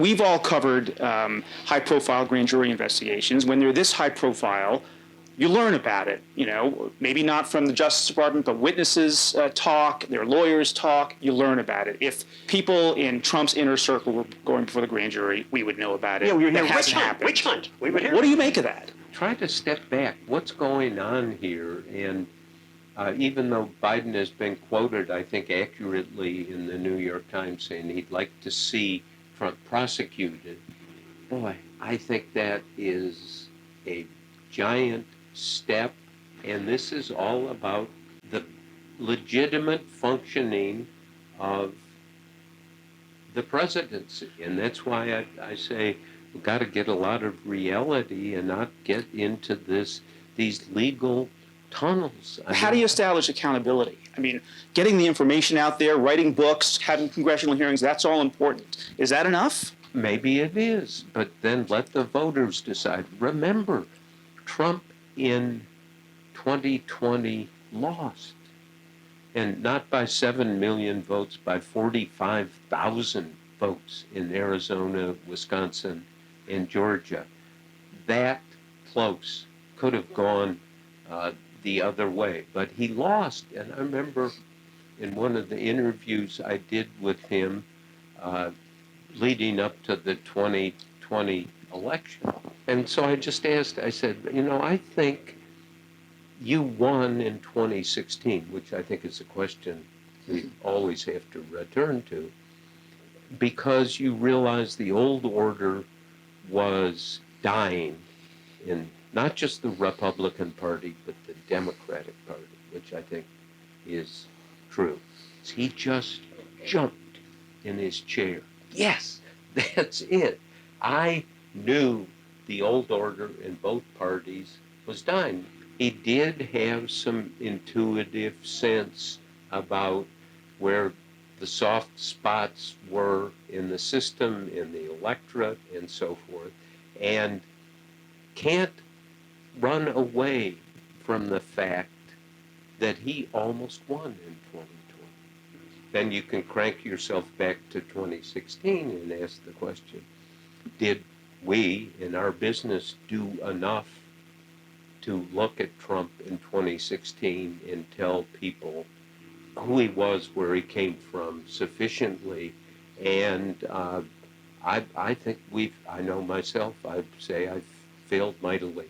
we've all covered high-profile grand jury investigations. When they're this high-profile, you learn about it. You know, maybe not from the Justice Department, but witnesses talk, their lawyers talk. You learn about it. If people in Trump's inner circle were going before the grand jury, we would know about it. Yeah, we would That hear hasn't happened. witch hunt. We would hear. What do you make of that? Try to step back. What's going on here? And even though Biden has been quoted, I think accurately in the New York Times saying he'd like to see Trump prosecuted, boy, I think that is a giant step, and this is all about the legitimate functioning of the presidency. And that's why I say we've got to get a lot of reality and not get into these legal tunnels. How do you establish accountability? I mean, getting the information out there, writing books, having congressional hearings, that's all important. Is that enough? Maybe it is, but then let the voters decide. Remember, Trump in 2020 lost, and not by 7 million votes, by 45,000 votes in Arizona, Wisconsin, and Georgia. That close could have gone the other way, but he lost. And I remember in one of the interviews I did with him leading up to the 2020 election. And so I just asked, I said, you know, I think you won in 2016, which I think is a question we always have to return to, because you realized the old order was dying in not just the Republican Party, but the Democratic Party, which I think is true. He just jumped in his chair. Yes, that's it. I knew the old order in both parties was dying. He did have some intuitive sense about where the soft spots were in the system, in the electorate, and so forth, and can't run away from the fact that he almost won in 2020. Then you can crank yourself back to 2016 and ask the question, did we in our business do enough to look at Trump in 2016 and tell people who he was, where he came from sufficiently? And I think I know myself, I'd say I've failed mightily.